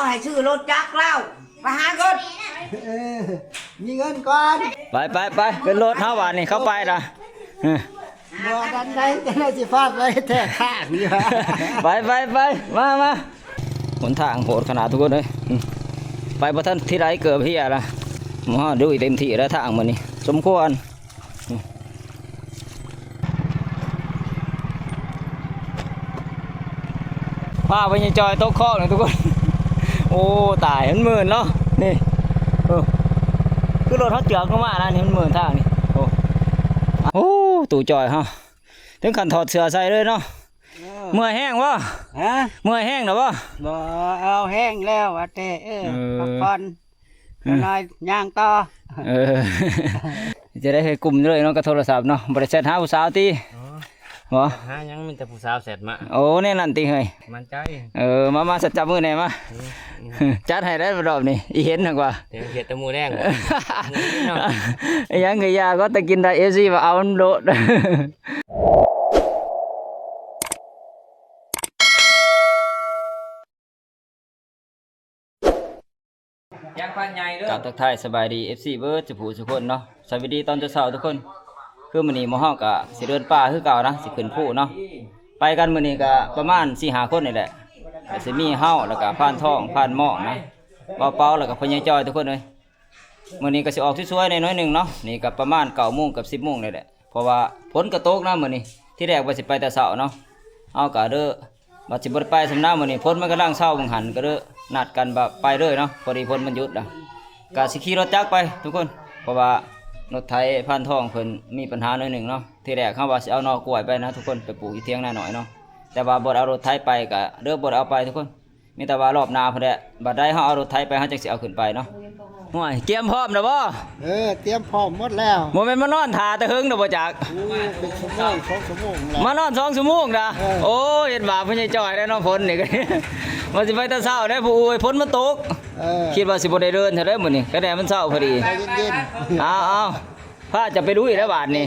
ให้ซื้อรถจักรเราไปหาเงินมีเงินก่อนไปเป็นรถเฮาว่านี่เข้าไปนะบ่ดันได้จะได้สิฟาดไว้แท้ข้างนี่ฮะไปมาหนทางโหดขนาดทุกคนเลยไปบ่ทันที่ไรเกิดเฮียละมาดูเต็มที่แล้วทางมื้อนี้สมควรพาไปยังจอยโต๊ะข้อเลยทุกคนโอ้ตายมันหมื่นเนาะนี่คือรถเขาเจือกมาแล้วนี่มันหมื่นทางนี่โอ้ตู่จอยฮะถึงขันถอดเสื้อใส่เลยเนาะเมื่อยแห้งวะฮะเมื่อยแห้งหรอวะบ่เอาแห้งแล้วว่าแต่พักผ่อนนายย่างต่อจะได้ให้กลุ่มเลยเนาะกับโทรศัพท์เนาะบริษัทหาผู้สาวตีบ่หายังมีแต่ผู้สาวเสร็จมาโอ้เนี่ยนั่นตีเฮ้ยมันใจมาสัจจับมือไหนมาจัดให้ได้รอบนี้อีเห็นหนักว่าเดี๋ยวตะมูแดงยังไงยาก็ตะกินได้ซีว่าเอาโลดยังพันใหญ่ด้วยกับทักทายสบายดี FC เบิร์ดสุภูทุกคนเนาะสวัสดีตอนเช้าทุกคนคือมื้อนี้หมู่เฮาก็สิเดินป่าคือเก่านะสิขึ้นภูเนาะไปกันมื้อนี้ก็ประมาณ 4-5 คนนี่แหละก็สิมีเฮาแล้วก็ผ่านท้องผ่านหม้องนะเปาๆแล้วก็พ่อใหญ่จอยทุกคนเลยมื้อนี้ก็สิออกสวยๆหน่อยนึงเนาะนี่ก็ประมาณ 9:00 กับ 10:00 นี่แหละเพราะว่าฝนก็ตกนะมื้อนี้ที่แรกว่าสิไปแต่เช้าเนาะเอาก็เด้อว่าสิบ่ได้ไปสำนักมื้อนี้ฝนมันกำลังเช้าบังหันก็เด้อนัดกันแบบไปเลยเนาะพอดีฝนมันหยุดอ่ะก็สิขี่รถจักรไปทุกคนเพราะว่ารถไถพันทองเพิ่นมีปัญหาหน่อยหนึ่งเนาะที่แรกเขาว่าสิเอานอกล้วยไปนะทุกคนไปปลูกอยู่เถียงนาหน่อยเนาะแต่ว่าบ่เอารถไถไปก็เด้อบ่เอาไปทุกคนมีแต่ว่ารอบหน้าพุ่นแหละบัดใดเฮาเอารถไถไปเฮาจังสิเอาขึ้นไปเนาะห่วยเตรียมพร้อมแล้วบ่เตรียมพร้อมหมดแล้วบ่แม่นมานอนท่าแต่หึงดอกบ่จักเป็นชั่วโมง2 ชั่วโมงแล้วมานอน2 ชั่วโมงนะโอ้ยเห็นว่าพ่อใหญ่จ้อยได้เนาะฝนนี่ก็ว่าสิไปแต่เช้าได้ผู้ฝนมันตกคิดว่าสิบ่ได้เดินเท่าใดมื้อนี้ก็ได้มันเช้าพอดีเย็นๆเอาผ้าจะไปดูอีกแล้วบาทนี่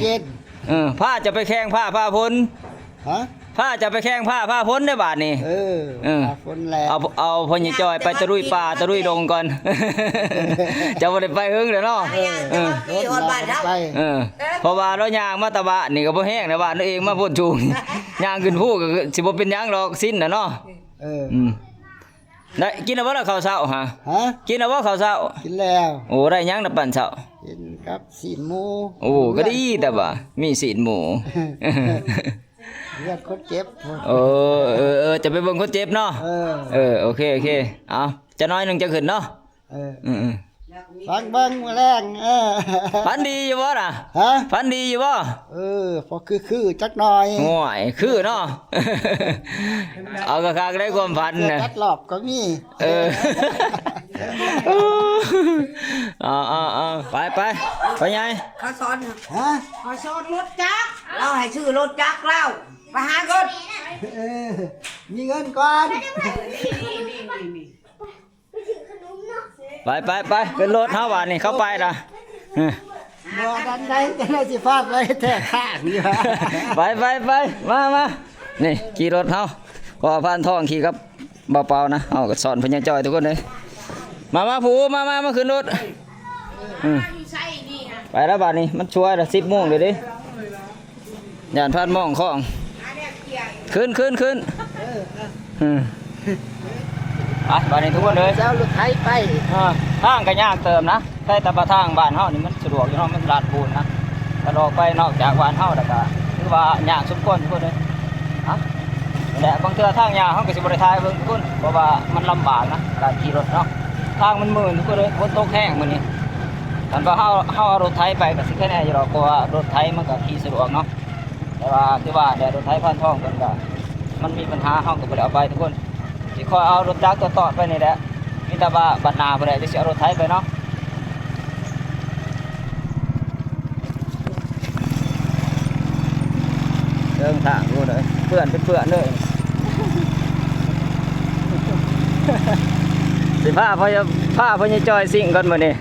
ผ้าจะไปแข่งผ้าพ้นผ้าจะไปแข่งผ้าพ้นได้บาทนี่พ้นแล้วเอาพ่อใหญ่จอยไปตะลุยป่าตะลุยดงก่อนจะบ่ได้ไปหึงเด้อเนาะเพราะว่าเราย่างมาตะบะนี่ก็บ่แห้งนะบ้านตัวเองมาพ่นจูงย่างขึ้นภูก็สิบ่เป็นหยังหรอกสิ้นน่ะเนาะได้กินแล้วบ่ล่ะข้าวเช้าฮะกินแล้วบ่ข้าวเช้ากินแล้วโอ้ได้หยังน่ะปั่นเช้ากินกับศีลหมูโอ้ก็ดีแต่ว่ามีศีลหมูเลือดคนเจ็บจะไปเบิ่งคนเจ็บเนาะโอเคเอาจะน้อยนึงจะขึ้นเนาะฟังเบิ่งแรงฝันดีอยู่บ่ล่ะฝันดีอยู่บ่พอคือจักหน่อยโอ้ยคือเนาะเอากะคักได้ความฝันน่ะตัดรอบก็มีไปไงเขาสอนเขาสอนรถจักรเราให้ซื้อรถจักรเราไปหาเงินมีเงินก่อนไปเป็นรถเฮาว่านี่เข้าไปนะบ่ดันได้จะได้สิฟาดไว้แท้ข้างนี่ฮะไปมานี่ขี่รถเฮาพอผ่านท้องขี่ครับเบาๆนะเอาก็สอนพญาจ้อยทุกคนเลยมาผู้มาขึ้นรถไปแล้วบาดนี้มันช่วยละ10 โมงเดี๋ยวดิย่านพานมองของขึ้นบาดนี้ทุกคนเลยเจ้ารถไถไปทางก็ยากเติมนะใช้แต่ประทางบ้านเฮานี่มันสะดวกอยู่เนาะมันลาดปูนนะกระดอกไปนอกจากบ้านเฮาแล้วก็คือว่ายากสมควรทุกคนเลยแต่บางเทื่อทางยากเฮาก็สิบ่ได้ถ่ายเบิ่งทุกคนเพราะว่ามันลำบากนะการขี่รถเนาะทางมันมืดทุกคนเลยฝนตกแห้งมื้อนี้คันว่าเฮาเอารถไถไปก็สิแค่แน่อยู่หรอกเพราะว่ารถไถมันก็ขี่สะดวกเนาะแต่ว่าคือว่าแต่รถไถผ่านท้องเพิ่นก็มันมีปัญหาเฮาก็บ่ได้เอาไปทุกคนสิคอยเอารถจักรต่อไปนี่แหละมีแต่ว่าบัดหน้าบ่ได้จะสิเอารถไถไปเนาะเดินทางดูเลยเพื่อนเป็นเพื่อนเลยสิผ้าพญจอยสิ่งก่อนมื้อนี้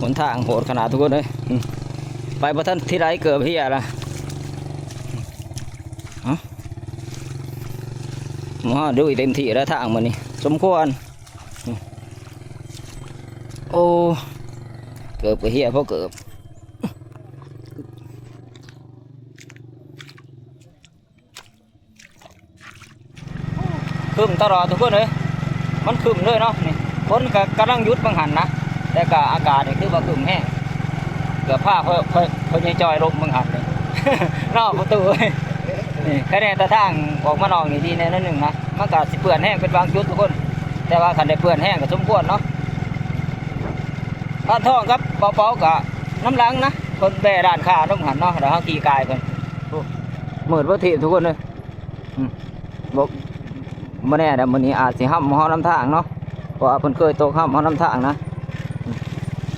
นทางโหดขนาดทุกคนเลยไปบ่ทันที่ไรเกิดเฮียละหมอดูเต็มที่แล้วทางมันนี่สมควรโอ้เกิดกับเฮียเพราะเกิดคึมตลอดทุกคนเลยมันคึมเลยเนาะนี่ฝนก็กำลังหยุดบางหันนะแต่ก็อากาศนี่คือว่าคึมแห้งเกือบผ้าเพิ่นจอยลมบางหันเลย นอกประตูนี่แค่นี้แต่ทางออกมานอกนี่ดีแน่นอนหนึ่งนะมันก็สิเปื้อนแห้งเป็นบางจุดทุกคนแต่ว่าคันได้เปื้อนแห้งก็สมควรเนาะบ้านท่องครับเบาๆกับน้ำล้างนะคนแบด่านขาน้ำหันเนาะเดี๋ยวเขาขี่กายเพิ่นเหมือนว่าถีบทุกคนเลยบอกมื่อแน่เดี๋ยวมื้อนี้อาจสิห้ำห้องน้ำทางเนาะเพราะว่าเพิ่นเคยตกห้ำห้องน้ำทางนะ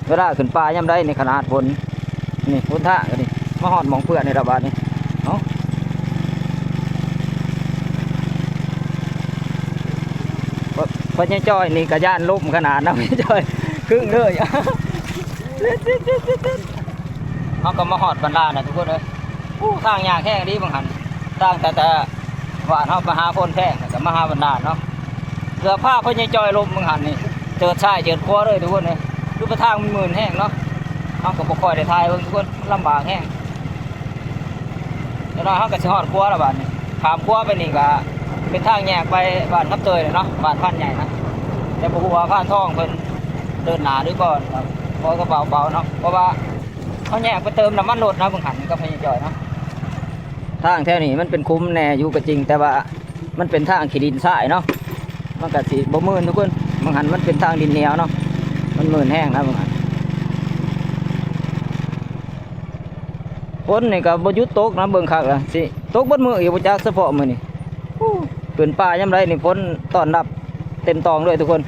เวลาขึ้นป่าย่ำได้ในขนาดฝนนี่ฝนทางกันนี่มาหอดหมองเปื้อนในระบาดนี่เนาะพญาจ้อยนี่กระย่านลุ่มขนาดนะพญาจ้อยครึ่งเลยเขาก็มาหอดบรรดานะทุกคนเลยทางยากแค่นี้บางหันทางแต่หวานเขามาหาคนแท่งแต่มาหาบรรดาเนาะเสือผ้าพญาจ้อยลุ่มบางหันนี่เจอชายเจอครัวเลยทุกคนเลยรูปทางมันหมื่นแห้งเนาะเขาก็บ่ค่อยได้ทายทุกคนลำบากแห้งแล้วเขาก็จะหอดครัวละบาดนี่ขามครัวไปนี่ก็เป็นทางแยกไปบ้านทับเตยเลยเนาะบ้านพันใหญ่นะแต่พวกว่าพันทองเพิ่นเดินหนาด้วยก่อนพอก็เบาๆเนาะเพราะว่าเขาแยกไปเติมน้ำมันรถนะบางหันก็พยายจ่อยเนาะทางแถวนี้มันเป็นคุ้มแน่อยู่ก็จริงแต่ว่ามันเป็นทางขี้ดินทรายเนาะมันก็สิบ่มื่นทุกคนบางหันมันเป็นทางดินเหนียวเนาะมันมื่นแห้งนะบางหันฝนนี่ก็บ่หยุดตกนะเบิ่งคักละสิตกเบิดมื้ออยู่บ่จักเฉพาะมื้อนี่เปิ่นป่ายามไรนี่ฝนต้อนรับเต็มตองเลยทุกคน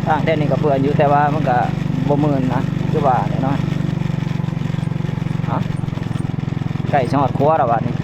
ทางแท่นี้ก็เปื่อนอยู่แต่ว่ามันก็บ่มื่นนะคือว่าแน่นอนไก่ชอดครัวแล้วบัดนี้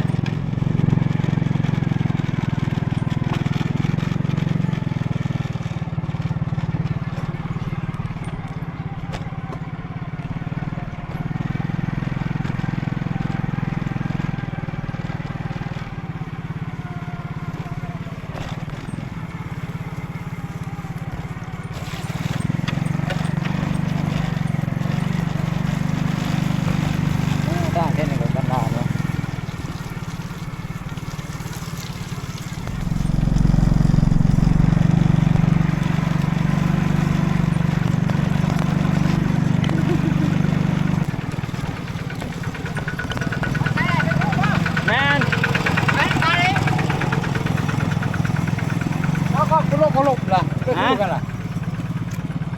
เขาหลบล่ะก็คือกันล่ะ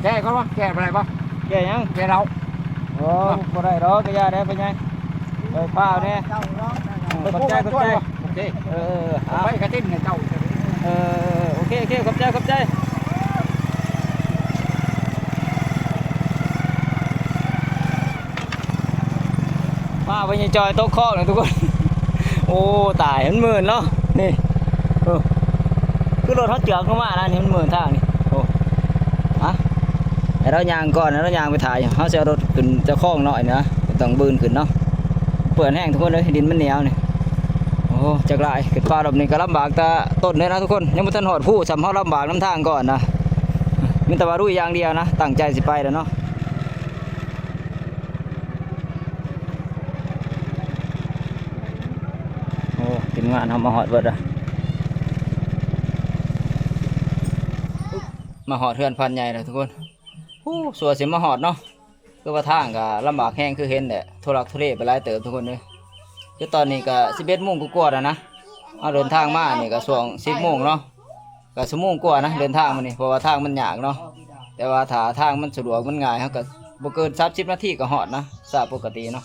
แกเขาว่าแกอะไรปะ แกยัง แกเรา โอ้บ่ได้ดอกก็ย่าได้ไปไงไปเปล่าเนี่ยขอบใจขอบใจ โอเค ไป กระติ้นเจ้าโอเคขอบใจขอบใจมาไปยังจอยโต๊ะข้อเลยทุกคนโอ้ตายมันหมื่นเนาะนี่คือรถเขาเจือกเข้ามานะนี่มันหมื่นทางนี่โอ้ฮะไอ้เรายางก่อนเรายางไปถ่ายเขาจะรถขึ้นจะคล้องหน่อยนะต้องบืนขึ้นเนาะเปื่อนแห้งทุกคนเลยดินมันเหนียวนี่โอ้จากลายขึ้นฟ้าแบบนี้ก็ลำบากแต่ต้นเลยนะทุกคนยังไม่ทันหอดผู้สำเขาลำบากน้ำทางก่อนนะมีแต่ว่ารู้อย่างเดียวนะตั้งใจสิไปแล้วเนาะโอ้ทีมงานเขามาหอดเบิดอะมาหอดเทือนพันใหญ่เลยทุกคนสัวสิมาหอดเนาะคือว่าทางก็ลำบากแห้งคือเห็นแหละทุรักทุเลไปหลายเติบทุกคนเลยคือตอนนี้ก็11 โมงกว่าๆแล้วนะเอาเดินทางมานี่ก็ช่วง10 โมงเนาะก็ชั่วโมงกว่านะเดินทางมานี่เพราะว่าทางมันยากเนาะแต่ว่าถ้าทางมันสะดวกมันง่ายเขาก็บ่เกิน30 นาทีก็หอดนะสาปกติเนาะ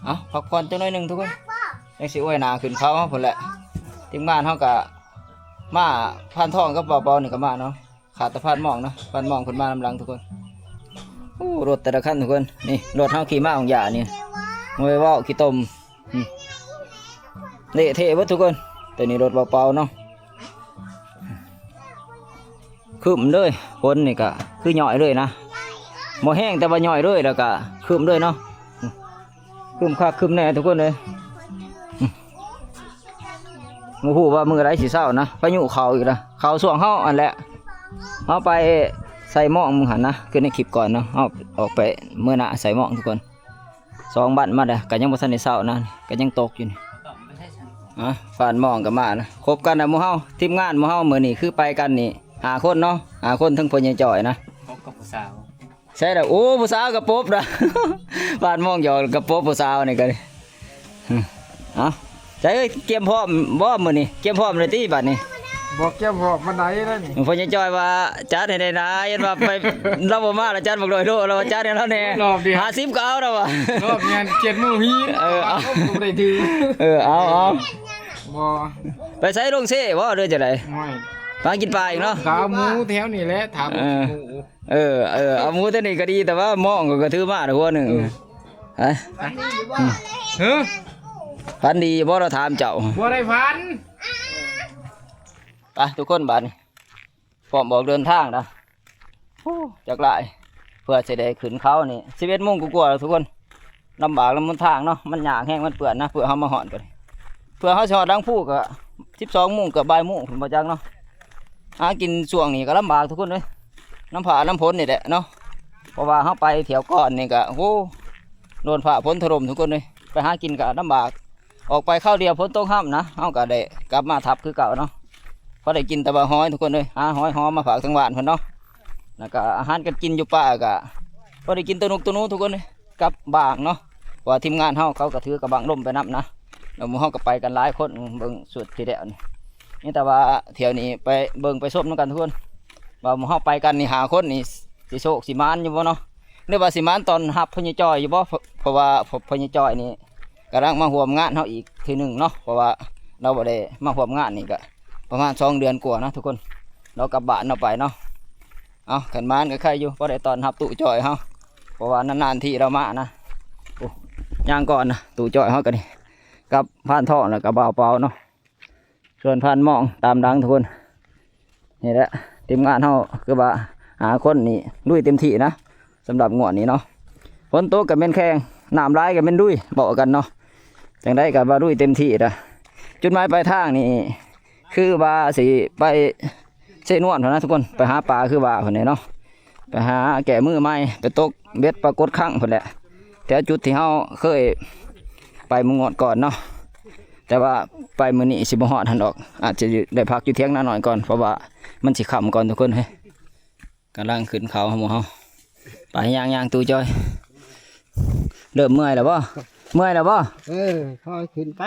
เอาพักผ่อนจังหน่อยหนึงทุกคนยังสิอ้วยหนาขึ้นเขาเฮาพุ่นแหละทีมงานเฮาก็มาพันทองกับเบาๆนี่ก็มาเนาะขาดแต่พันหมองเนาะพันหมองเพิ่นมานำหลังทุกคนรถแต่ละคันทุกคนนี่รถเฮาขี่มาของหยานี่มวยว่าวขี่ตมเละเทะเบิดทุกคนตัวนี้รถเบาๆเนาะ คืมเลยฝนนี่ก็คือย่อยเลยนะบ่แห้งแต่ว่าย่อยเลยแล้วก็คืมเลยเนาะคืมคักคืมแน่ทุกคนเลยงูหูว่ามือไรสิเศร้านะพายุเขาอีกนะเขาส่วงเฮาอันแหละเฮาไปใส่หม้องมึงหันนะคือในคลิปก่อนเนาะเฮาออกไปเมื่อน่ะใส่หม้องทุกคน2 บั้นมาเด้อก็ยังบ่ทันได้เศร้านะก็ยังตกอยู่นี่ฝานหม้องก็มานะครบกันนะหมู่เฮาทีมงานหมู่เฮามื้อนี้คือไปกันนี่5 คนเนาะ5 คนทั้งพ่อใหญ่จ่อยนะ พบกับผู้สาว ใช่แล้วโอ้ผู้สาวกระปบนะ บ้านหม้องหยอกกระปบผู้สาวนี่ก็ดิเอาใจเอ้ยเตรียมพร้อมบ่มื้อนี้เตรียมพร้อมเลยติบัดนี้ บอกแก้มบอกมันไหนแล้วนี่ พ่อใหญ่จ้อยว่าจัดให้ได้นะยันว่าไป เราบ่มาแล้วจัดบักโดยโลเราจัดให้เราแน่ รอบเดียว 50ก็เอาแล้วว่ะ รอบงาน7 โมงฮี เอา ผมได้ถือ เอา บ่ ไปใส่ลงเซ่บ่เด้อจังได๋ ไม่ ปากินปลาอีกเนาะ ถามหมูแถวนี่แหละถามหมู เอาหมูตัวนี้ก็ดีแต่ว่าหม้องก็ถือมาหัวหนึงฮะ เฮ้อ พันดีบ่เราถามเจ้า บ่ได้พัน ไปทุกคนบัดนี้พร้อมบอกเดินทางนะจากหลายเพื่อจะได้ขึ้นเขานี่11 โมงกว่าๆแล้วทุกคนลำบากลำบนทางเนาะมันยากแห้งมันเปื่อนนะเพื่อเขามาหอนกันเพื่อเขาจะหอดดังผู้ก็12 โมงกับบ่ายโมงผมบ่จักเนาะหากินช่วงนี้ก็ลำบากทุกคนเลยน้ำผาน้ำพ้นนี่แหละเนาะเพราะว่าเขาไปแถวก่อนนี่ก็โอ้โดนผ่าพ้นถล่มทุกคนเลยไปหากินก็ลำบากออกไปเข้าวเดียวพ้นตกห้ำนะเขาก็ได้กลับมาทับคือเก่าเนาะพอได้กินแต่บะฮ้อยทุกคนเลยหาหอยหอมมาฝากทั้งบ้านเพิ่นเนาะแล้วก็อาหารกันกินอยู่ป่าก็พอได้กินตัวนุกตัวนู้ทุกคนเลยกับบางเนาะว่าทีมงานเขาก็ถือกระบังล่มไปนับนะแล้วหมู่เขาก็ไปกันหลายคนเบิ่งสุดที่เดียวนี่แต่ว่าเที่ยวนี้ไปเบิ่งไปส้มน้ำกันทุกคนว่าหมู่เขาไปกันนี่5 คนนี่สิโชคสิมานอยู่บ่เนาะหรือว่าสิมานตอนหับพญจอยอยู่บ่เพราะว่าพญจอยนี่กำลังมาร่วมงานเขาอีกทีหนึ่งเนาะเพราะว่าเราบ่ได้มาร่วมงานนี่ก็ประมาณ2 เดือนกว่านะทุกคนเรากลับบ้านเราไปเนาะเอาขันมานก็ใครอยู่เพราะได้ตอนหับตู่จอยเขาเพราะว่านานๆที่เรามานะโอ้ย่างก่อนนะตู่จอยเขากันนี่กับผ่านท่อแล้วกับเบาเปล่าเนาะส่วนผ่านหมองตามดังทุกคนนี่แหละทีมงานเขาคือว่าหาคนนี่ลุยเต็มที่นะสำหรับงวดนี้เนาะฝนตกกับเป็นแข้งน้ำร้ายกับเป็นลุยบอกกันเนาะจังได้กับว่าลุยเต็มที่นะจุดหมายปลายทางนี่คือว่าสิไปเชนวนนะทุกคนไปหาปลาคือว่าคนนี้เนาะไปหาแก่มือไม้ไปตกเบ็ดปลากดข้างคนแหละแต่จุดที่เขาเคยไปมึงงอดก่อนเนาะแต่ว่าไปมือนี้สิบหอดหันออกอาจจะได้พักอยู่เที่ยงหน้าหน่อยก่อนเพราะว่ามันสิขำก่อนทุกคนเฮ้ยกำลังขึ้นเขาหมู่เขาไปย่างตูจอยเริ่มเมื่อยแล้วบ่เมื่อยแล้วบ่ ค่อยขึ้นไป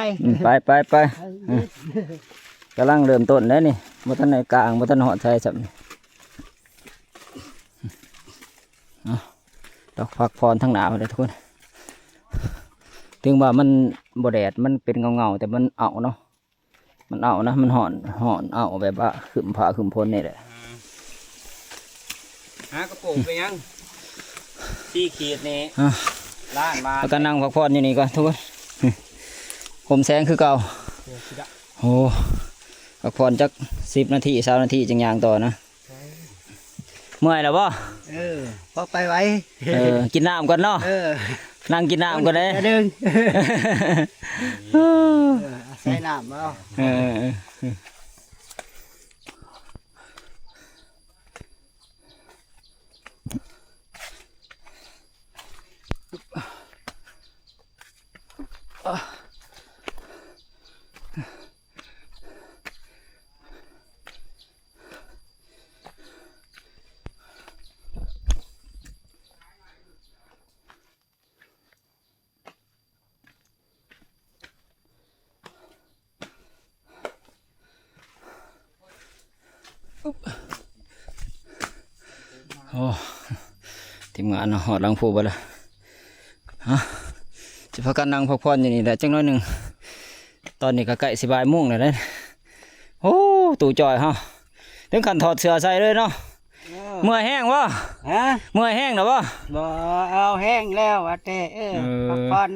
ไปกำลังเริ่มต้นแล้วนี่บ่ทันในกลางบ่ทันหอดใส่สับดอกพักพรทั้งหนาวเลยทุกคนถึงว่ามันบ่แดดมันเป็นเงาแต่มันเอาเนาะมันเอานะมันหอนเอาแบบว่าขึ้นผ้าขึ้นพ้นนี่แหละ หากระโปรงไปยัง4 ขีดนี่ล้านบาท แล้วก็นั่งพักผ่อนอยู่นี่ก่อนทุกคนผมแสงคือเก่าโอ้พักผ่อนจัก10 นาที20 นาทีจังยางต่อนะเมื่อยแล้วบ่ พอไปไว้ กินน้ำก่อนเนาะนั่งกินน้ำก่อนเลย ดึงใส่น้ำเอา โอ้ทีมงานเนาะหอดหลังผูไปเลยฮะจะพักกันนั่งพักผ่อนอยู่นี่แหละจังน้อยหนึ่งตอนนี้ก็ใกล้10 บ่ายโมงแล้วเนี่ยโอ้ตู่จอยฮะถึงขั้นถอดเสื้อใส่เลยเนาะเมื่อยแห้งวะ ฮะ เมื่อยแห้งหรอวะ บ่เอาแห้งแล้วว่าแต่พักผ่อน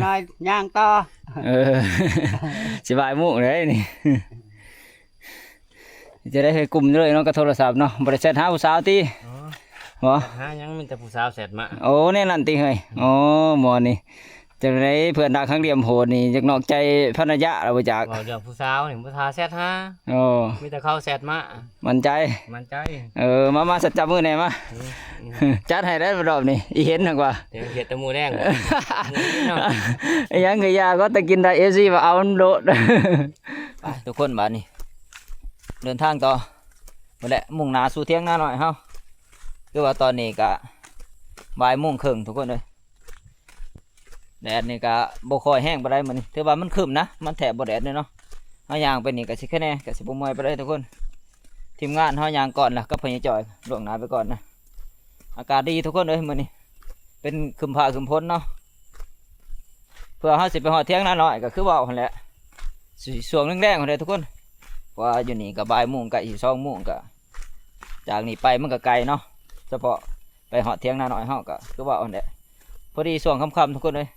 น้อยย่างต่อ 10 บ่ายโมงเลยนี่ จะได้ให้กลุ่มเลยเนาะกับโทรศัพท์เนาะบ่ได้แชทหาผู้สาวติ อ๋อ บ่ หายังมีแต่ผู้สาวแสดมา โอ้แน่นั่นติเฮ้ยอ๋อหมอนี่จังได๋เพื่อนรักครั้งเหลี่ยมโหดนี่จักนอกใจภรรยาแล้วบ่จัก เว้าเรื่องผู้สาวนี่บ่ทาแซดหา โอ้ มีแต่เขาแซดมา มั่นใจ มั่นใจ มาสัจจับมือแหน่มา จัดให้ได้รอบนี้อีเห็นหักว่า เดี๋ยวเฮ็ดแต่หมูแดง ไอ้ยังก็ยาก็ตะกินได้ FC ว่าเอามันโดด ไปทุกคนบัดนี้ เดินทางต่อบ่แหละมุ่งหน้าสู่เที่ยงนาหน่อยเฮาคือว่าตอนนี้ก็บ่ายโมงครึ่งทุกคนเอ้ยแดดนี่ก็บ่ค่อยแห้งปานใดมื้อนี้ถือว่ามันครึ้มนะมันแทบบ่แดดเลยเนาะเฮาย่างไปนี่ก็สิแค่แน่ก็สิบ่เมื่อยปานใดทุกคน ทีมงานเฮาย่างก่อนล่ะกับพญาจอยล่วงหน้าไปก่อนนะอากาศดีทุกคนเอ้ยมื้อนี้เป็นครึมฟ้าครึมฝนเนาะเพื่อเฮาสิไปฮอดเที่ยงนาหน่อยก็คือเว้าหั่นแหละสิช่วงแรงๆหั่นแหละทุกคนว่าอยู่นี่ก็บ่ายโมงก็อีก2โมงก็จากนี้ไปมันก็ไกลเนาะเฉพาะไปฮอดเที่ยงนาหน่อยเฮาก็คือเว้าหั่นแหละพอดีช่วงค่ำๆทุกคนเอ้ย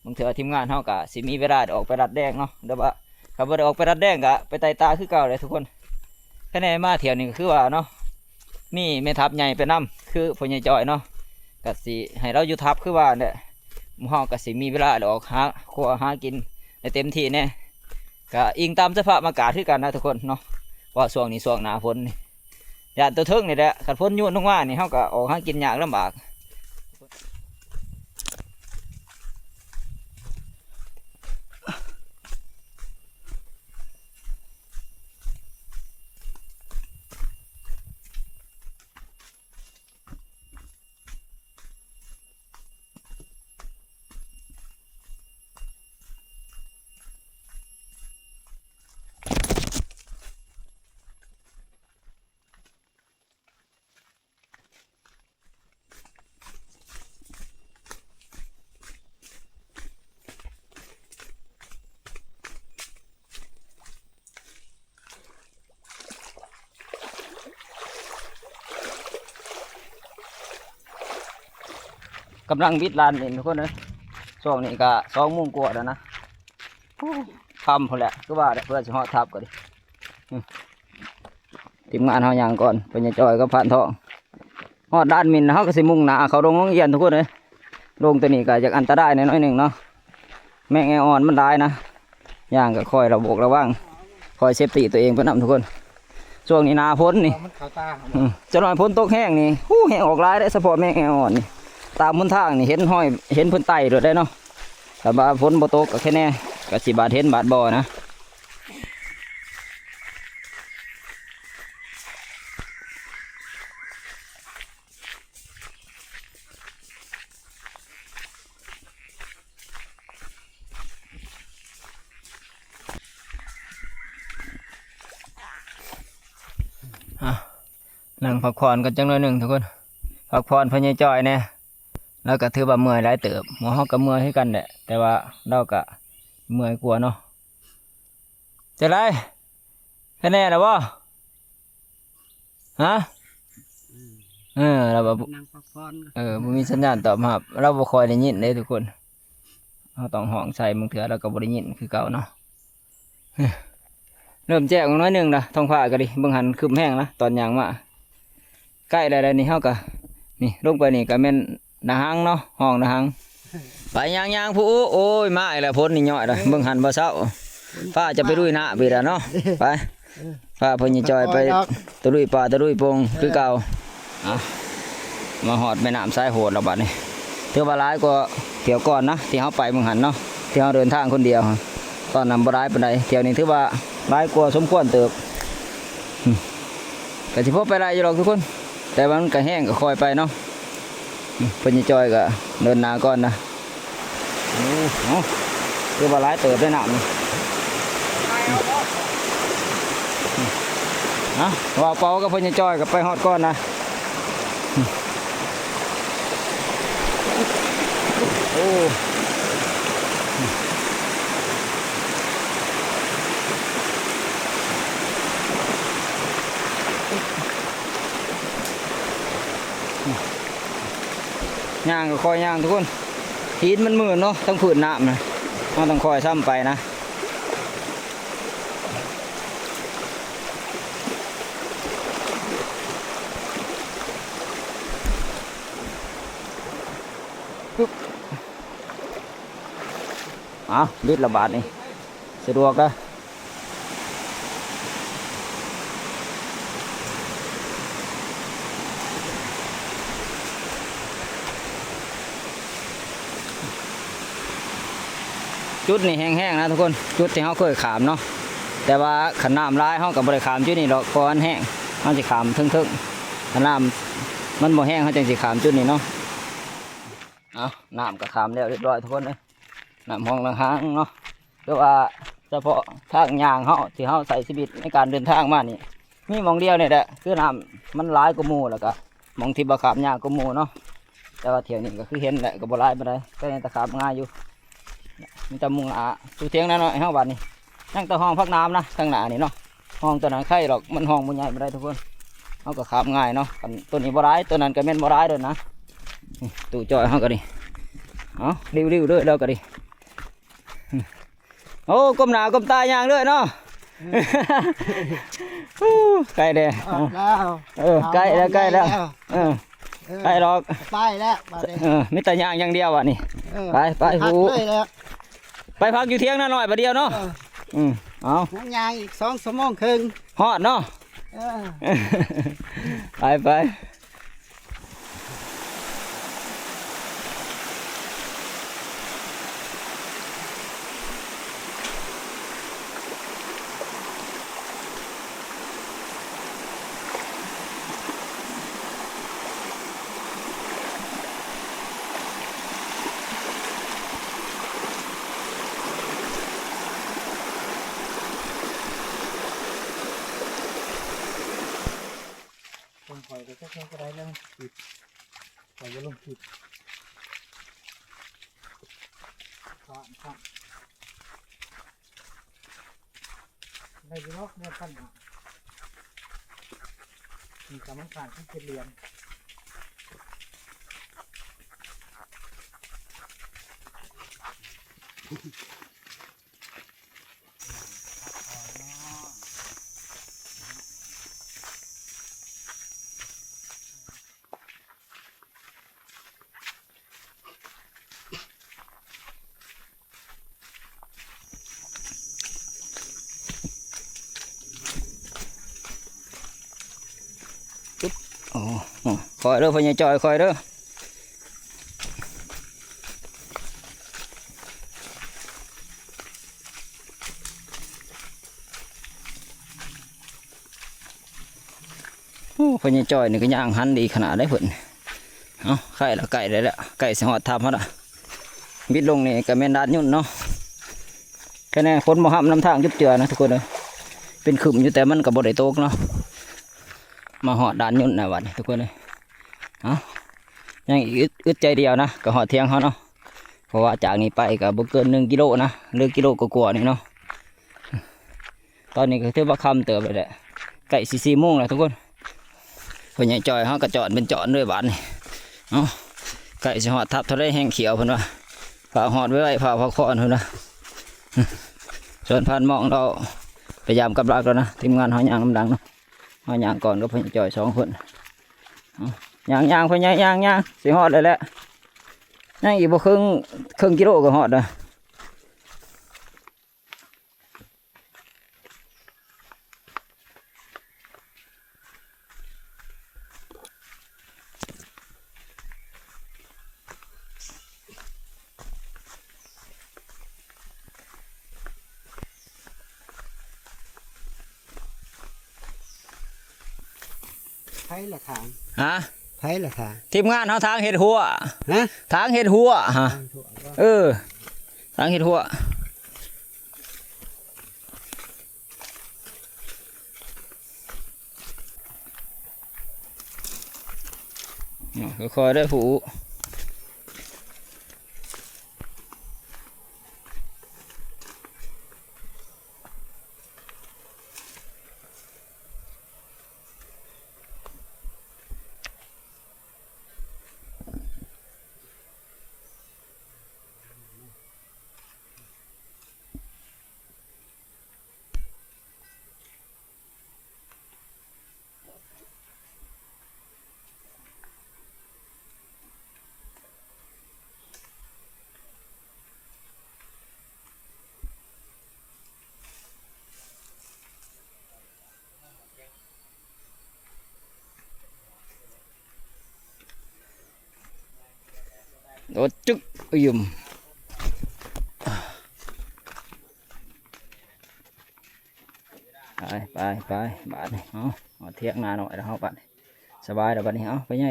บางเทื่อทีมงานเฮาก็สิมีเวลาได้ออกไปรัดแดงเนาะเดี๋ยวว่าถ้าบ่ได้ออกไปรัดแดงก็ไปไต่ตาคือเก่าเลยทุกคนแค่ในมาเที่ยวนี่ก็คือว่าเนาะมีแม่ทัพใหญ่ไปนํคือพ่อใหญ่จอยเนาะก็สิให้เราอยู่ทัพคือว่าเนี่ยหมู่เฮาก็สิมีเวลาได้ออกหาครัวหากินได้เต็มที่แน่ก็อิงตามสภาพอากาศคือกันนะทุกคนเนาะว่าช่วงนี้ช่วงหน้าฝนนี่ย่านตัวเทิงนี่แหละคันฝนยุ่นลงมานี่เฮาก็ออกหากินยากลำบากกำลังบิดลานเองทุกคนเลยช่วงนี้ก็2 โมงกว่าแล้วนะค่ำพุ่นแหละคือว่าเพื่อสิฮอดทับก็ดิทีมงานเฮาย่างก่อนเพิ่นจะจอยก็ผ่านทองฮอดด้านมินเฮาก็สิมุ่งหน้าเขาโรงเรียนทุกคนเลยโรงตัวนี้ก็จะอันตรายหน่อยหนึงเนาะแม่งไออ่อนมันได้นะย่างก็คอยระบบระวังคอยเซฟตี้ตัวเองเพื่อนำทุกคนช่วงนี้หนาฝนนี่ มันเข้าตา จะหน่อยฝนตกแห้งนี่แห้งออกหลายได้เฉพาะแม่งไออ่อนนี่ตามบนทางนี่เห็นห้อยเห็นเพิ่นไต่ด้วยได้เนาะแต่บาฝนบ่ตกก็แค่แน่ก็สิบาทเห็นบาทบ่นะนั่งพักผ่อนกันจังหน่อยหนึ่งทุกคนพักผ่อนพญายจอยเนี่ยแล้วก็ถือว่าเมื่อยหลายเติบหมอเขาก็เมื่อยให้กันแหละแต่ว่าเราก็เมื่อยกลัวาเนาะจะไรแค่แน่หรอวะฮะเราแบบ นั่งพักผ่อน บ่มีสัญญาณตอบรับเราบ่คอยได้ยินเลยทุกคนเราต้องห้องใส่บางเถื่อเราก็บ่ได้ยินคือเก่าเนาะเริ่มแจ้งน้อยหนึ่งนะท้องฟ้าก็ดิเบิ่งหันคืบแห้งนะตอนยางมาใกล้ได้นี่เฮาก็นี่ลงไปนี่ก็แม่นนาหังเนาะห้องนาหังไปยางผู้โอ้ยมาอีกแล้วพ้นนี่ย่อยเลยเบิ่งหันบ่เศร้าฟ้าจะไปลุยหน้าพี่ละเนาะไปฟ้าเพิ่นสิจอยไปตะลุยป่าตะลุยปงคือเก่ามาหอดแม่น้ำสายโหดแล้วบัดนี้ถือว่าร้ายกว่าเที่ยวก่อนนะที่เฮาไปเบิ่งหันเนาะที่เฮาเดินทางคนเดียวตอนนั้นบ่ร้ายปานใดเที่ยวนี้ถือว่าร้ายกว่าสมควรเติบก็สิพบไปได้อยู่หรอกทุกคนแต่มันก็แห้งก็คอยไปเนาะเพิ่นจะจอยก็เดินหน้าก่อนนะคือว่าร้ายเติบได้หนำนะว่าเป่าก็เพิ่นจะจอยก็ไปฮอดก่อนนะโอ้ย่างก็คอยย่างทุกคนหินมันมืดเนาะต้องผืนน้ำนะเราต้องคอยซ้ำไปนะ บิดระบาดนี่สะดวกนะจุดนี่แห้งๆนะทุกคนจุดที่เขาเคยขามเนาะแต่ว่าขันน้ำร้ายเขากับบริขามจุดนี้ดอกก้อนแห้งเขาจะขามทึ่งๆขันน้ำมันบ่แห้งเขาจึงจะขามจุดนี้เนาะน้ำก็ขามแล้วเรียบร้อยทุกคนเลยน้ำห้องละห้างเนาะแต่ว่าเฉพาะทางยางเขาที่เขาใส่ชีวิตในการเดินทางมานี่มีมองเดียวเนี่ยแหละคือน้ำมันร้ายกว่าหมู่แล้วก็มองที่บะขามยากกว่าหมู่เนาะแต่ว่าเที่ยวนี้ก็คือเห็นแหละก็บ่ร้ายปานใดก็ยังตะขามง่ายอยู่มีแต่มุงตูเทียงนั่นเนาะไอ้ห้องบ้านนี่นั่งตะห้องพักน้ำนะทางหน้านี่เนาะห้องตัวนั้นไข่หรอกมันห้องมันใหญ่ไม่ได้ทุกคนเขาก็ขามง่ายเนาะตัวนี้บ่ร้ายตัวนั้นก็แม่นบ่ร้ายด้วยนะตู่จอยเขาก็ดิริ้วๆด้วยแล้วก็ดิโอ้ก้มหน้าก้มตาอย่างเลยเนาะใกล้เด้ใกล้แล้วใกล้แล้วใกล้หรอก ไปแล้วมิตรยางอย่างเดียวอ่ะนี่ไปหูไปพักอยู่เที่ยงนั่นหน่อยประเดียวเนาะเอา ยางอีก2 ชั่วโมงครึ่ง ฮอดเนาะไปปล่อยไปแค่ก็ได้แล้วปิดปล่อยจะลงปิดครับได้ยินว่าเนี่ยขั้นมีกำลังการที่จะเรียนคอยเด้อพ่อใหญ่จอยคอยเด้อพ่อใหญ่จอยนี่ก็ย่างหันดีขนาดได้ผลไข่ละไก่ได้แล้วไก่สหอดทำเขาละบิดลงนี่ก็แม่นดานยุ่นเนาะแค่นี้คนมาห้ามน้ำทางยุบเจือนะทุกคนเลยเป็นขึ้นอยู่แต่มันกับบดไอโต๊กเนาะมาหอดดานยุ่นนะวันทุกคนเลยยังอึดใจเดียวนะก็หอดเทียงเขาเนาะเพราะว่าจากนี้ไปก็บ่เกิน1 กิโลนะ1 กิโลกว่าๆนี่เนาะตอนนี้ก็ถือว่าคำเติบเลยแหละไก่4 โมงแล้วทุกคนพ่อใหญ่จอยเขาก็จอดเป็นจอดด้วยบ้านนี่ไก่สิหอดทับเท่าไรแห้งเขียวเพิ่นว่าผ่าหอดไว้ผ่าพักผ่อนเพิ่นนะส่วนพันมองเราพยายามกับรักแล้วนะทีมงานหอยยางน้ำดังเนาะหอยยางก่อนก็พ่อใหญ่จอย2 คนยางพ่อใหญ่ยางสิหอดเลยแหละยังอีกบ่ครึ่งกิโลก็หอดนะไผ่ละทาง ไผ่ละทาง ทีมงานเขาทางเห็ดหัว ฮะ ทางเห็ดหัวฮะทางเห็ดหัวคอยได้ผู โดดจึ๊กยุ่มไปบาดนี่เอาเทียกนาหน่อยแล้วเอาบาดสบายแล้วบาดนี้เอาไปไง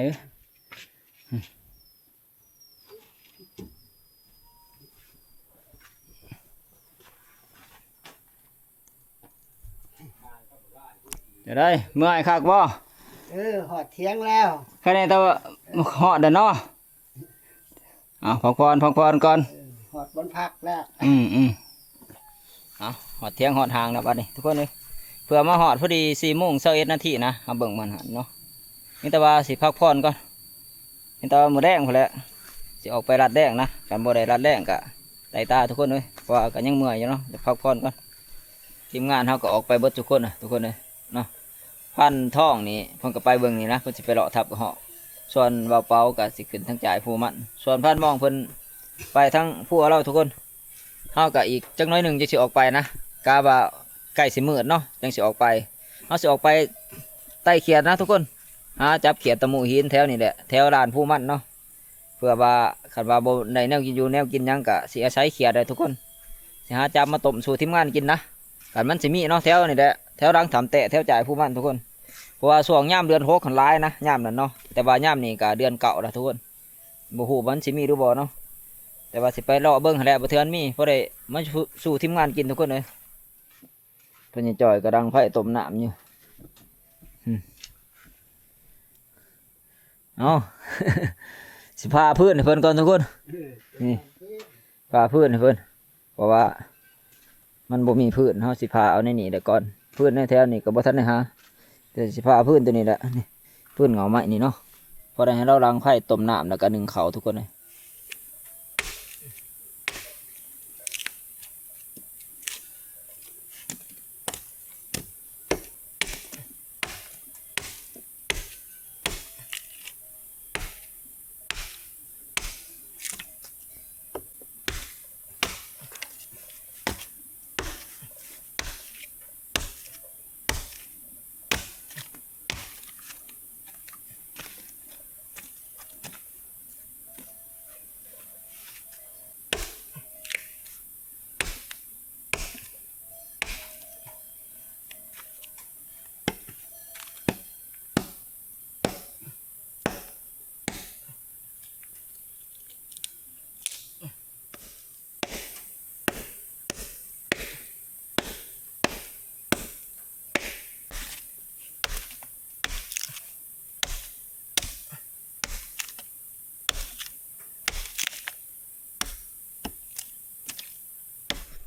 จะได้เมื่อยคักบ่ หอดเทียงแล้ว แค่นี้แต่ว่าเหาะเดินเนาะเอาพักผ่อนก่อน หอดบนพักแล้ว เอาหอดเที่ยงหอดหางนะบัดนี้ทุกคนเลยเพื่อมาหอดพอดี4:21 นาทีนะเอาเบิ่งมันหันเนาะนี่แต่ว่าสิพักผ่อนก่อนนี่แต่ว่าหมูแดงพอแล้วสิออกไปรัดแดงนะกันบ่ได้รัดแดงกะไตตาทุกคนเลยเพราะว่ากันยังเมื่อยอยู่เนาะเดี๋ยวพักผ่อนก่อนทีมงานเขาก็ออกไปเบิดทุกคนนะทุกคนเลยเนาะพันท่องนี่เพิ่นก็ไปเบิ่งนี่นะเพิ่นสิไปเลาะทับกับเหาะส่วนเบาเปาก็สิขึ้นทั้งจ่ายผู้มันส่วนพันมองเพิ่นไปทั้งผู้เอาเราทุกคนเฮาก็อีกจักน้อยหนึ่งจะสิออกไปนะกาว่าใกล้สิมืดเนาะจังสิออกไปเฮาสิออกไปใต้เขียดนะทุกคนหาจับเขียดตะหมูหินแถวนี่แหละแถวลานผู้มันเนาะเพื่อว่าคันว่าบ่ได้แนวกินอยู่แนวกินหยังก็สิอาศัยเขียดได้ทุกคนสิหาจับมาต้มสู่ทีมงานกินนะกันมันสิมีเนาะแถวนี่แหละแถวรังถามแตะแถวจ่ายผู้มันทุกคนเพราะว่าช่วงย่ามเดือน6ขันร้ายนะย่ามนั่นเนาะแต่ว่าย่ามนี่ก็เดือนเก่าละทุกคนบ่ฮู้มันสิมีหรือบ่เนาะแต่ว่าสิไปรอเบิ่งหั่นแหละบ่เทื่อนมีเพราะได้มาสู่ทีมงานกินทุกคนเลยเพิ่นจ่อยกระดังไผต้มน้ำอยู่เอา สิพาเพื่อนให้เพิ่นก่อนทุกคนนี่พาเพื่อนให้เพิ่นเพราะว่ามันบ่มีพื้นเฮาสิพาเอาในนี่เดี๋ยวก่อนพื้นในแถวนี่ก็บ่ทันได้หาแต่สิพาพื้นตัวนี้แหละนี่พื้นเหงาไม้นี่เนาะพอได้ให้เราล้างไผ่ต้มน้ำแล้วก็นึ่งข้าวทุกคนเลย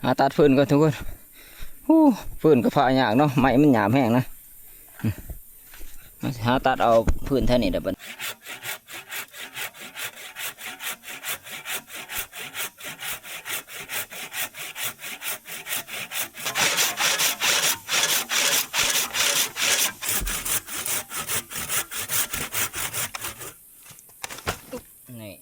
หาตัดฟืนก่อนทุกคนฟืนก็พายากเนาะไม้มันหยาบแห้งนะหาตัดเอาฟืนเท่านี้เดี๋ยวบันนี่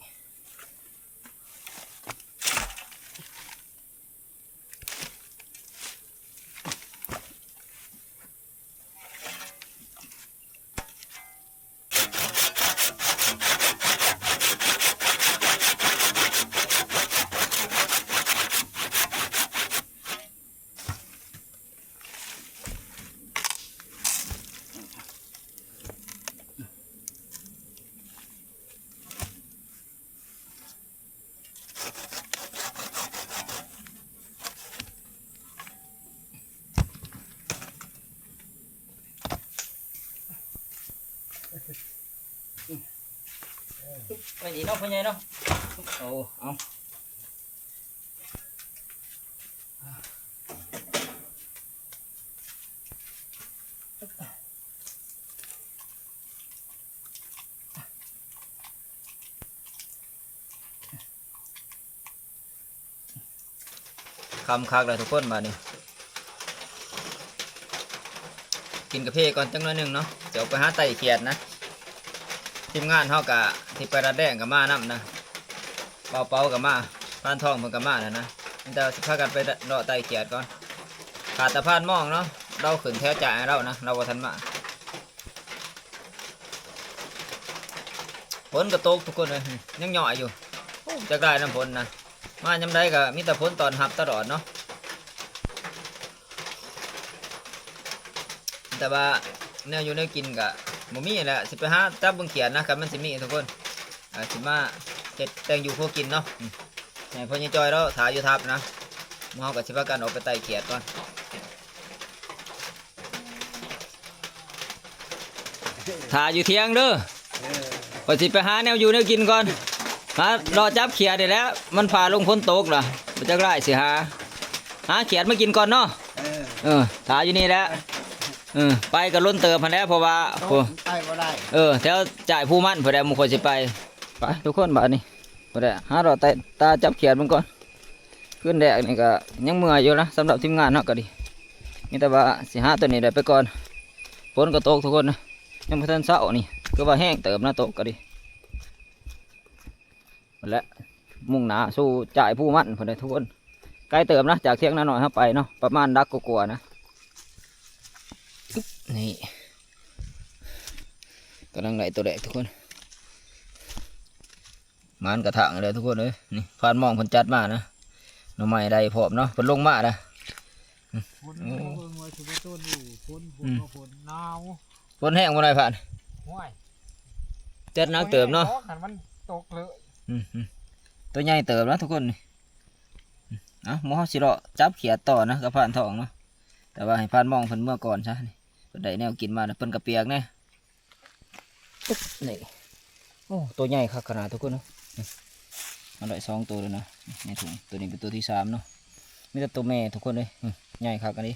ไปดีเนาะพ่อใหญ่เนาะเอาคำคักเลยทุกคนมานี่กินกาแฟก่อนจังหน่อยหนึ่งเนาะเดี๋ยวไปหาไต่เขียดนะทีมงานเขากะที่ไปรัดแดงกับมาน้ำนะเป่ากับมาพานทองเพิ่นกับมานะแต่สิพากันไปเลาะไต่เขียดก่อนขาดตะพานมองเนาะเราขึ้นแถวจ่ายเรานะเราบ่ทันมาฝนก็ตกทุกคนเลยยังหย่อยอยู่โอ้ จะได้น้ำฝนนะมายำได้ก็มีแต่ฝนตอนหับตลอดเนาะแต่ว่าแนวอยู่แนวกินก็บ่มีแหละสิไปหาจับเบิ่งเขียนนะครับมันสิมีทุกคนสิมาเฮ็ดแต่งอยู่พวกกินเนาะให้พ่อใหญ่จอยแล้วถ่ายอยู่ทับนะหม้อกับสิพากันออกไปไต่เขียดก่อนถ่ายอยู่เที่ยงเด้อก็สิไปหาแนวอยู่แนวกินก่อนหารอจับเขียดได้แล้วมันพาลงพ้นตกล่ะมันจะได้สิหาเขียดมากินก่อนเนาะถ่ายอยู่นี่แหละไปก็ล้นเติมพันแล้วเพราะว่า ไปบ่ได้ แถวจ่ายผู้มั่นพอได้มุขคนสิไปทุกคนบ้านนี้พอได้หารอตาจับเขียดมันก่อนขึ้นแดกนี่ก็ยังเมื่อยอยู่นะสำหรับทีมงานเนาะก็ดีนี่แต่ว่าสิหาตัวนี้ได้ไปก่อนฝนก็ตกทุกคนนะยังไม่ทันเช้านี่ก็ว่าแห้งเติมนะตกก็ดีและมุ่งหน้าสู้จ่ายผู้มั่นพอได้ทุกคนใกล้เติมนะจากเที่ยงนาหน่อยเข้าไปเนาะประมาณดักกลัวๆนะนี่กำลังไหลตัวแดกทุกคนมันกระถางเลยทุกคนเลยนี่พานมองคนจัดมานะหน่อไม้ได้พร้อมเนาะเป็นลงมานะฝนแห้งวันไหนผ่านจัดนักเติมเนาะตัวใหญ่เติมนะทุกคนหม้อสิเลาะจับเขียดต่อนะกับผ่านทองเนาะแต่ว่าให้พานมองเพิ่นเมื่อก่อนใช่เพิ่นได้แนวกินมาเพิ่นกระเปียกแน่นี่โอ้ตัวใหญ่คักขนาดทุกคนเนาะมาได้2ตัวเลยนะในถุงตัวนี้เป็นตัวที่3เนาะมีแต่ตัวแม่ทุกคนเลยใหญ่คักอันนี้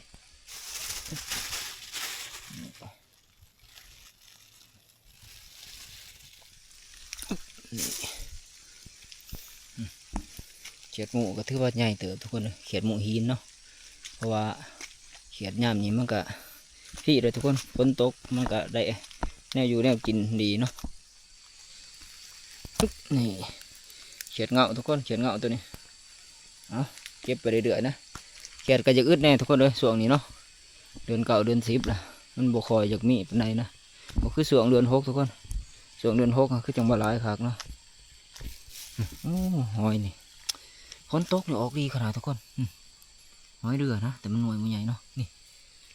เขียดหมูก็ถือว่าใหญ่เติบทุกคนเลยเขียดหมูหินเนาะเพราะว่าเขียดย่ำนี้มันก็พี่เลยทุกคนฝนตกมันก็ได้แนวอยู่แนวกินดีเนาะนี่เขียดเงาทุกคนเขียดเงาตัวนี้เอาเก็บไปเรื่อยๆนะเขียดก็จะอึดแน่ทุกคนเลยส่วงนี้เนาะเดือน9เดือน10ล่ะมันบวคอยจากมีเป็นไงนะก็คือส่วงเดือน6ทุกคนส่วงเดือน6คือจังหวะหลายคักเนาะโอ้หอยนี่ฝนตกเนี่ยออกดีขนาดทุกคนหอยเรือนะแต่มันหน่วยมันใหญ่เนาะนี่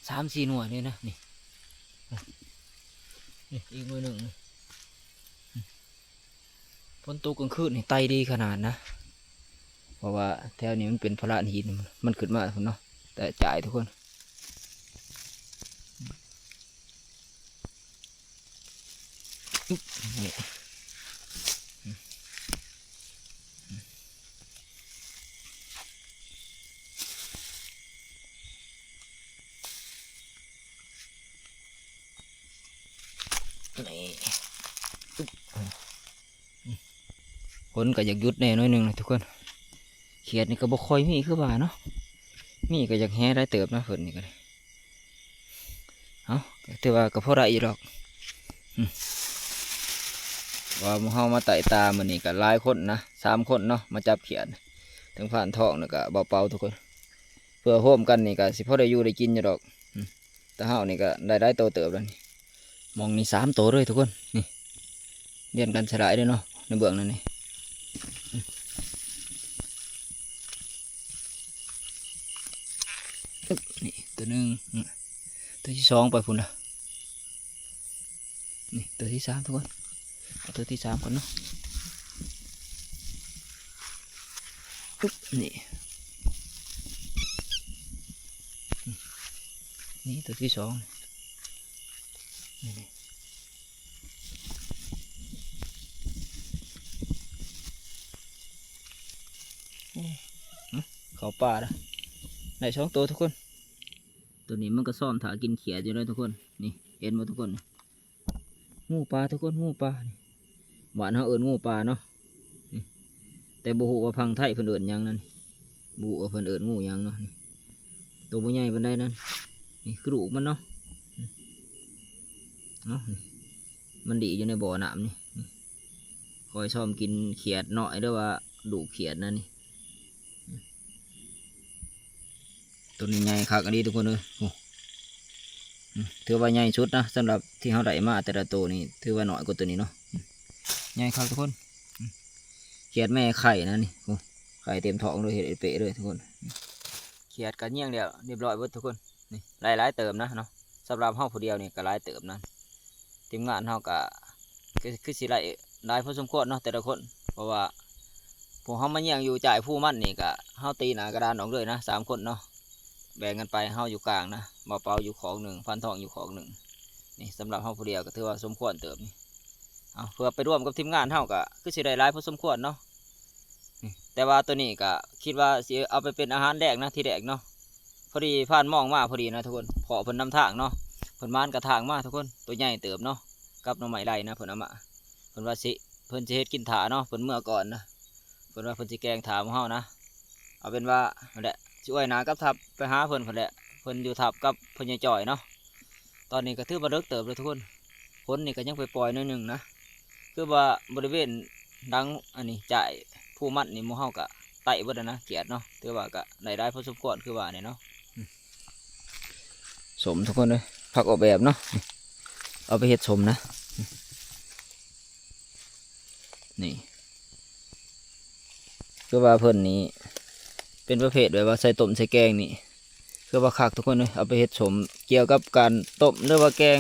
3-4หน่วยเลยนะนี่อีกหน่วยหนึ่งฝนตกกลางคืนนี่ไตดีขนาดนะเพราะว่าแถวนี้มันเป็นพระหินมันขึ้นมาเนาะแต่จ่ายทุกคนนี่ฝนก็อยากหยุดแน่น้อยหนึ่งนะทุกคนเขียดนี่ก็บ่ค่อยมีคือบ่าเนาะมีก็อยากแห่ได้เติบนะฝนนี่ก็เลยเอาแต่ว่าก็พอได้อีกหรอกว่าเฮามาไต่ตามันนี่ก็หลายคนนะ3 คนเนาะมาจับเขียดทั้งผ่านทองแล้วก็เบาเป่าทุกคนเพื่อโฮมกันนี่ก็สิพอได้อยู่ได้กินอยู่ดอกแต่เฮานี่ก็ได้โตเติบแล้วนี่มองนี่3 ตัวเลยทุกคนนี่เรียนกันสลายด้วยเนาะในเบื้องนั่นนี่นี่ตัวหนึ่งตัวที่2ไปพุ่นละนี่ตัวที่3ทุกคนเอาตัวที่3ก่อนเนาะนี่นี่ตัวที่2นี่เขาป่าละได้2 ตัวทุกคนตัวนี้มันก็ซ่อมถากินเขียดอยู่เลยทุกคนนี่เห็นไหมทุกคนงูปลาทุกคนงูปลาหวานเขาเอิญงูปลาเนาะแต่บุหัวพังไทยเพิ่นเอิญยังนั่นบุหัวเพิ่นเอิญงูยังเนาะตัวบุใหญ่เพิ่นได้นั่นนี่กระดูกมันเนาะมันดีอยู่ในบ่อน้ำนี่คอยซ่อมกินเขียดหน่อยด้วยว่าดูเขียดนั่นนี่ตัวนี้ใหญ่คักอันนี้ทุกคนเลยถือว่าใหญ่ชุดนะสำหรับที่เขาได้มาแต่ละตัวนี่ถือว่าหน่อยกว่าตัวนี้เนาะใหญ่คักทุกคน เขียดแม่ไข่นะนี่โอ้ไข่เต็มท้องเลยเห็ดเปะเลยทุกคนเขียดกันเงี้ยงเดียวเรียบร้อยเบิดทุกคนนี่หลายๆเติมนะเนาะสำหรับเฮาผู้เดียวนี่ก็หลายเติมนะทีมงานเฮาก็คือสิหลายพอสมควรเนาะแต่ละคนเพราะว่าพวกเฮามาเงี้ยงอยู่จ่ายผู้มั่นนี่ก็เฮาตีหน้ากระดานออกเลยนะ3 คนเนาะแบ่งกันไปเฮาอยู่กลางนะบ่เปาอยู่ของหนึ่งพันทองอยู่ของหนึ่งนี่สำหรับเฮาผู้เดียวก็ถือว่าสมควรเติมนี่เอาเพื่อไปร่วมกับทีมงานเฮาก็คือสิได้หลายพอสมควรเนาะแต่ว่าตัวนี้ก็คิดว่าสิเอาไปเป็นอาหารแดกนะที่แดกเนาะพอดีผ่านมองมาพอดีนะทุกคนพอเพิ่นนำทางเนาะเพิ่นมานกระทางมาทุกคนตัวใหญ่เติบเนาะกับหน่อไม้ไร่นะเพิ่นเอามาเพิ่นว่าสิเพิ่นสิเฮ็ดกินถาเนาะเพิ่นเมื่อก่อนนะเพิ่นว่าเพิ่นสิแกงถาของเฮานะเอาเป็นว่านั่นแหละช่วยนากับทับไปหาเพิ่นแหละเพิ่นอยู่ทับกับเพิ่นยายจ่อยเนาะตอนนี้ก็ถือว่าเลิกเติบเลยทุกคนฝนนี่ก็ยังไปปล่อยหน่อยหนึงนะคือว่าบริเวณดังอันนี้จ่ายผู้มัดนี่หมู่เฮาก็ไต่เบิดนะเกียดเนาะถือว่าก็ได้พอสมควรคือว่าเนี่ยเนาะสมทุกคนเลยผักออกแบบเนาะเอาไปเฮ็ดสมนะนี่คือว่าเพิ่นนี้เป็นประเภทแบบว่าใส่ต้มใส่แกงนี่คือว่าคักทุกคนเลยเอาไปเฮ็ดสมเกี่ยวกับการต้มหรือว่าแกง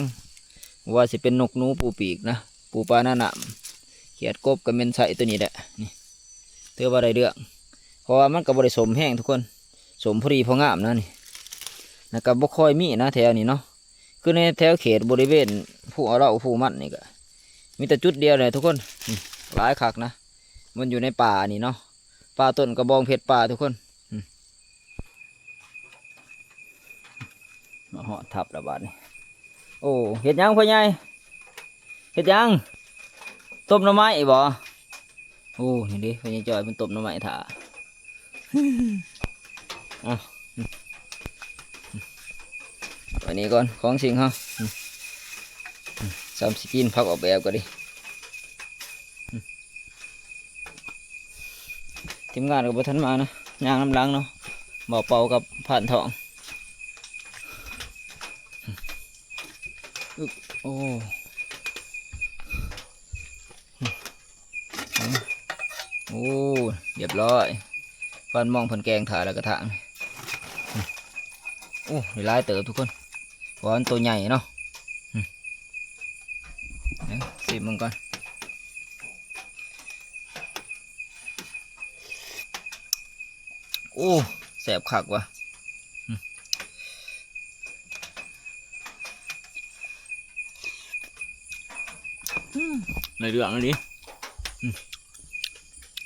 ว่าสิเป็นนกหนูปูปีกนะปูปลาหน้าหนามเขียดกบกับเมนใส่ตัวนี้แหละนี่ถือว่าได้เรื่องเพราะว่ามันก็บ่ได้สมแห้งทุกคนสมพอดีพองามนะนี่นะครับบ่ค่อยมีนะแถวนี้เนาะคือในแถวเขตบริเวณผู้เอาเราผู้มันนี่ก็มีแต่จุดเดียวเลยทุกคนหลายคักนะมันอยู่ในป่านี่เนาะป่าต้นกระบองเพชรป่าทุกคนมาเหาะทับระบาดนี่โอ้เห็ดยังพ่อใหญ่เห็ดยังต้มหน่อไม้บ่โอ้นี่ดิพ่อใหญ่จอยเป็นต้มหน่อไม้ถ่าอ่ะวันนี้ก่อนของสิ่งฮะซ้ำสกินพักออกแบบก็ดิทีมงานกับบัทันมานะย่างน้ำล้างเนาะบ่อเป่ากับผ่านทองโอ้โอ้เรียบร้อยฟันมองพันแกงถ่ายแล้วกระถางโอ้หลายเติบทุกคนเพราะมันตัวใหญ่เนาะสิมึงก่อนโอ้แสบคักว่ะในเรื่องนี้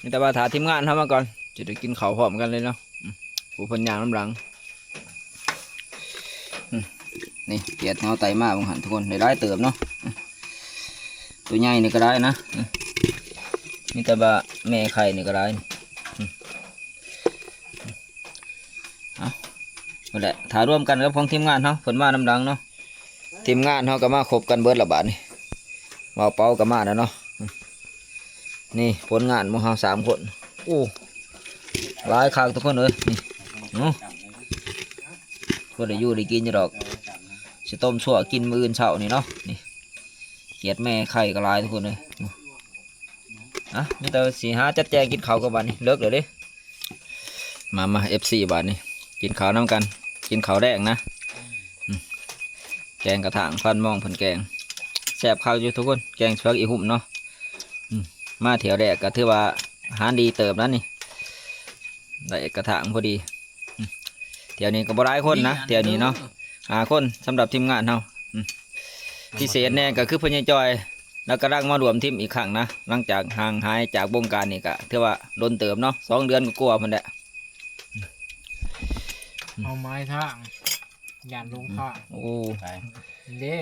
นี่แต่ว่าถาทีมงานทำมาก่อนจะได้กินข้าวพร้อมกันเลยเนาะผู้พันยางน้ำหลังนี่เกียดเงาไตมากบางหันทุกคนได้เติบเนาะตัวใหญ่นี่ก็ได้นะนี่แต่ว่าแม่ไข่นี่ก็ได้เอานั่นแหละถ่ายร่วมกันกับของทีมงานเขาผลมาน้ำหลังเนาะทีมงานเขาก็มาครบกันเบิดละบาทนี่เบาเป่ากับมาแล้วเนาะนี่ผลงานของเรา3 คนโอ้หลายคักทุกคนเลยนี่เนาะก็ได้อยู่ได้กินอยู่ดอกสิต้มชั่วกินมื้ออื่นเช้านี่เนาะนี่เกียดแม่ไข่ก็หลายทุกคนเลยอ่ะมีแต่สีหาจัดแจงกินข้าวกับบ้านนี่เลิกเลยดิมาFC บ้านนี่กินข้าวน้ำกันกินข้าวแดงนะแกงกระถางฟันมองผลแกงแซ่บข้าวอยู่ทุกคนแกงเชือกอีหุ่มเนาะมาแถวแรกก็ถือว่าอาหารดีเติบแล้วนี่ได้กระถางพอดีแถวนี้ก็บ่หลายคนนะแถวนี้เนาะ5 คนสำหรับทีมงานเราพิเศษแน่ก็คือพญจอยแล้วก็ร่างมารวมทีมอีกครั้งนะหลังจากห่างหายจากวงการนี่ก็ถือว่าโดนเติมเนาะ2 เดือนก็กลัวมันแหละ เอาไม้ทางยานลงข้าง โอ้ เด้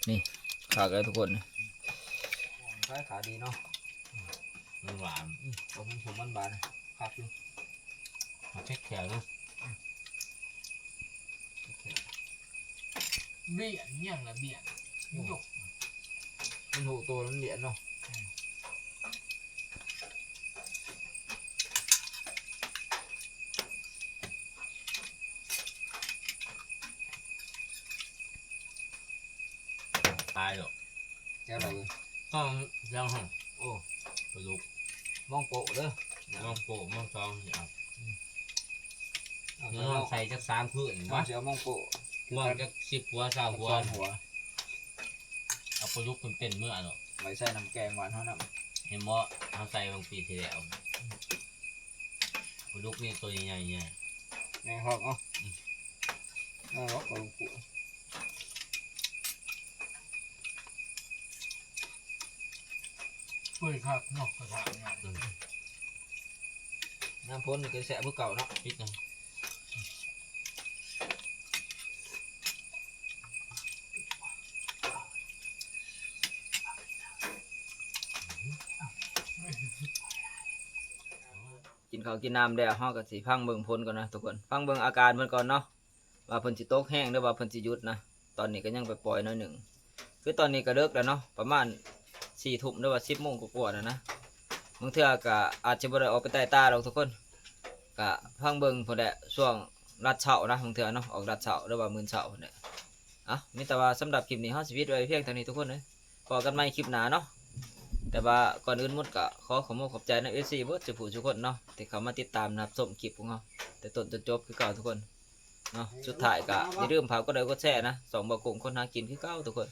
นี่ขากันทุกคนขาดีเนาะ มันหวาน ผมบานขาดอยู่ มาเช็คแขวนะ เบี้ยเนี่ยงละเบี้ยยก มันหูตัวมันเหรียญเนาะ ตายหรอก แก้วอะไร ก็ยังห่างโอ้ปลุก มองโปะเด้อ มองโป่มองซองเอา เอา เนื้อใส่จัก3คืน วะ วะ เสียวมองโปะ มองจัก10หัว20หัว หัว เอาประยุกต์เป็นเมื่อเนาะ ไว้ใส่น้ำแกงหวานเท่านั้น เห็นบ่เอาใส่บางปีที่แล้วประยุกต์นี่ตัวใหญ่ๆ แกงหอกเอาเอาหอกเอาปู ช่วยครับเนาะกระถางเนี่ย น้ำพ่นนี่ก็แสบเพื่อเก่าเนาะ ปิดนะ กินข้าวกินน้ำแล้วเฮาก็สิพังเบิ่งผลก่อนนะทุกคนฟังเบิ่งอาการมันก่อนเนาะว่าเพิ่นสิตกแห้งหรือว่าเพิ่นสิหยุดนะตอนนี้ก็ยังไปปล่อยน้อยหนึ่งคือตอนนี้ก็เลิกแล้วเนาะประมาณ4 ทุ่มหรือว่า10 โมงกว่าๆนะบางเทื่อก็อาจจะบ่ได้ออกไปใต้ตาดอกทุกคนก็พังเบิ่งพุ่นแหละช่วงรัดเช้านะบางเทื่อเนาะออกรัดเช้าหรือว่ามื้อเช้าพุ่นแหละมีแต่ว่าสำหรับคลิปนี้เฮาสิวิดไว้เพียงเท่านี้ทุกคนเลยพบกันใหม่คลิปหน้าเนาะแต่ว่าก่อนอื่นหมดก็ขอขอบใจนะ FC เบิดทุกผู้ทุกคนเนาะที่เข้ามาติดตามนะครับชมคลิปของเราแต่ต้นจนจบคือเก่าทุกคนเนาะสุดท้ายก็อย่าลืมฝากกดไลค์กดแชร์นะ2 บ่าวกงคนหากินคือเก่าทุกคน